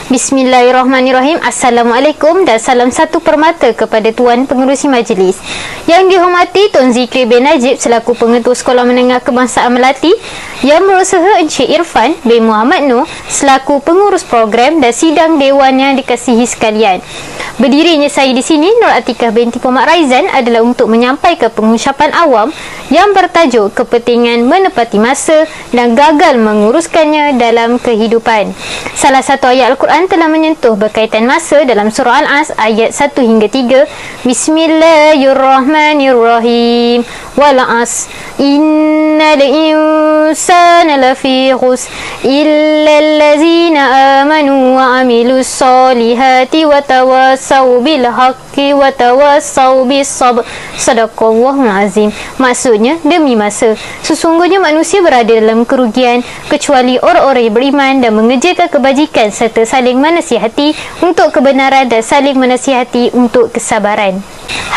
Bismillahirrahmanirrahim. Assalamualaikum dan salam satu permata kepada Tuan Pengerusi Majlis. Yang dihormati Tun Zikri bin Najib selaku Pengetua Sekolah Menengah Kebangsaan Melati, Yang Berusaha Encik Irfan bin Muhammad Noor selaku Pengurus Program dan Sidang Dewan yang dikasihi sekalian. Berdirinya saya di sini, Nur Atikah binti Pumat Raizan, adalah untuk menyampaikan pengucapan awam yang bertajuk kepentingan menepati masa dan gagal menguruskannya dalam kehidupan. Salah satu ayat Al-Quran telah menyentuh berkaitan masa dalam surah Al-As ayat 1 hingga 3. Bismillahirrahmanirrahim. Wal 'as innal insana lafi khusr illal ladzina amanu wa amilus solihati wa tawassau bil haqqi wa tawassau bis sabr. Sadaqallahul azim. Maksudnya, demi masa, sesungguhnya manusia berada dalam kerugian kecuali orang-orang yang beriman dan mengerjakan kebajikan serta saling menasihati untuk kebenaran dan saling menasihati untuk kesabaran.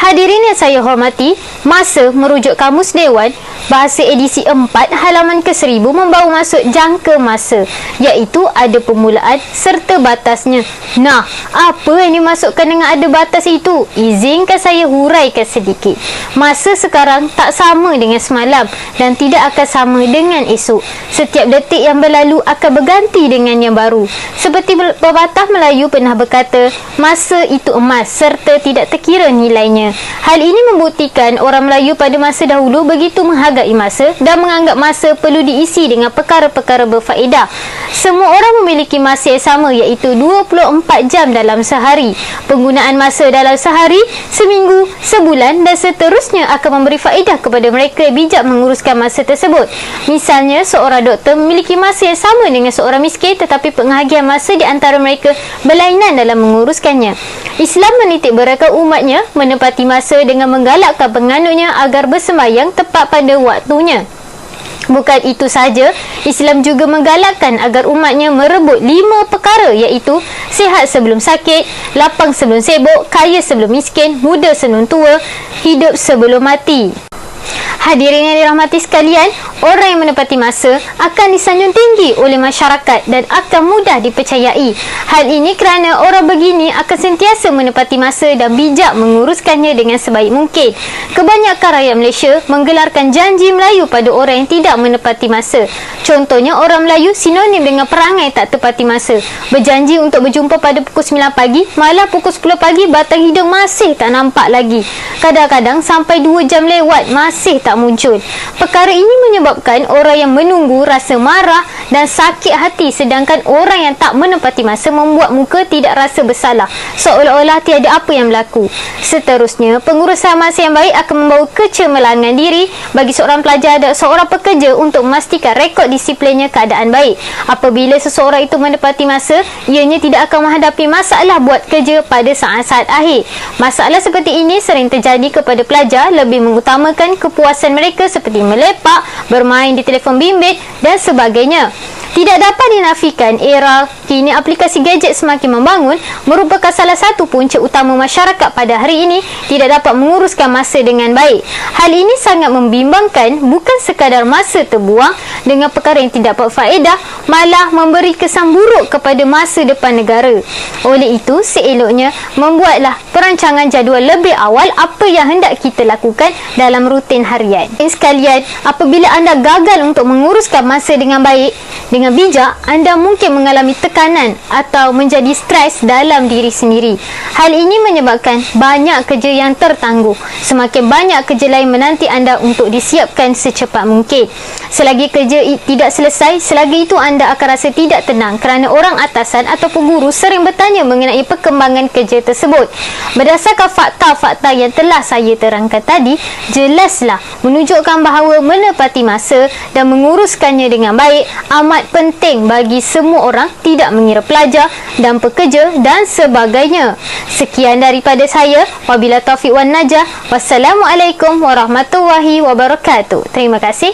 Hadirin yang saya hormati, masa merujuk Kamus Dewan Bahasa edisi 4 halaman ke-1000 membawa maksud jangka masa, iaitu ada permulaan serta batasnya. Nah, apa yang dimaksudkan dengan ada batas itu? Izinkan saya huraikan sedikit. Masa sekarang tak sama dengan semalam dan tidak akan sama dengan esok. Setiap detik yang berlalu akan berganti dengan yang baru. Seperti pepatah Melayu pernah berkata, masa itu emas serta tidak terkira nilainya. Hal ini membuktikan orang Melayu pada masa dahulu begitu menghargai masa dan menganggap masa perlu diisi dengan perkara-perkara berfaedah. Semua orang memiliki masa yang sama, iaitu 24 jam dalam sehari. Penggunaan masa dalam sehari, seminggu, sebulan dan seterusnya akan memberi faedah kepada mereka yang bijak menguruskan masa tersebut. Misalnya, seorang doktor memiliki masa yang sama dengan seorang miskin, tetapi penghargaan masa di antara mereka berlainan dalam menguruskannya. Islam menitik beratkan umatnya menepati masa dengan menggalakkan penganutnya agar bersembahyang tepat pada waktunya. Bukan itu saja, Islam juga menggalakkan agar umatnya merebut 5 perkara, iaitu sihat sebelum sakit, lapang sebelum sibuk, kaya sebelum miskin, muda sebelum tua, hidup sebelum mati. Hadirin yang dirahmati sekalian, orang yang menepati masa akan disanjung tinggi oleh masyarakat dan akan mudah dipercayai. Hal ini kerana orang begini akan sentiasa menepati masa dan bijak menguruskannya dengan sebaik mungkin. Kebanyakan rakyat Malaysia menggelarkan janji Melayu pada orang yang tidak menepati masa. Contohnya, orang Melayu sinonim dengan perangai tak tepati masa. Berjanji untuk berjumpa pada pukul 9 pagi, malah pukul 10 pagi batang hidung masih tak nampak lagi. Kadang-kadang sampai 2 jam lewat masih tak muncul. Perkara ini menyebabkan orang yang menunggu rasa marah dan sakit hati, sedangkan orang yang tak menepati masa membuat muka tidak rasa bersalah, seolah-olah tiada apa yang berlaku. Seterusnya, pengurusan masa yang baik akan membawa kecemerlangan diri bagi seorang pelajar dan seorang pekerja untuk memastikan rekod disiplinnya keadaan baik. Apabila seseorang itu menepati masa, ianya tidak akan menghadapi masalah buat kerja pada saat-saat akhir. Masalah seperti ini sering terjadi kepada pelajar lebih mengutamakan kepuasan mereka seperti melepak, bermain di telefon bimbit dan sebagainya. Tidak dapat dinafikan era kini aplikasi gadget semakin membangun merupakan salah satu punca utama masyarakat pada hari ini tidak dapat menguruskan masa dengan baik. Hal ini sangat membimbangkan, bukan sekadar masa terbuang dengan perkara yang tidak berfaedah, malah memberi kesan buruk kepada masa depan negara. Oleh itu, seeloknya membuatlah perancangan jadual lebih awal apa yang hendak kita lakukan dalam rutin harian. Sekalian, apabila anda gagal untuk menguruskan masa dengan baik, dengan bijak, anda mungkin mengalami tekanan atau menjadi stres dalam diri sendiri. Hal ini menyebabkan banyak kerja yang tertangguh. Semakin banyak kerja lain menanti anda untuk disiapkan secepat mungkin. Selagi kerja tidak selesai, selagi itu anda akan rasa tidak tenang kerana orang atasan atau guru sering bertanya mengenai perkembangan kerja tersebut. Berdasarkan fakta-fakta yang telah saya terangkan tadi, jelaslah menunjukkan bahawa menepati masa dan menguruskannya dengan baik amat penting bagi semua orang, tidak mengira pelajar dan pekerja dan sebagainya. Sekian daripada saya. Wabila taufiq wan najah. Wassalamualaikum warahmatullahi wabarakatuh. Terima kasih.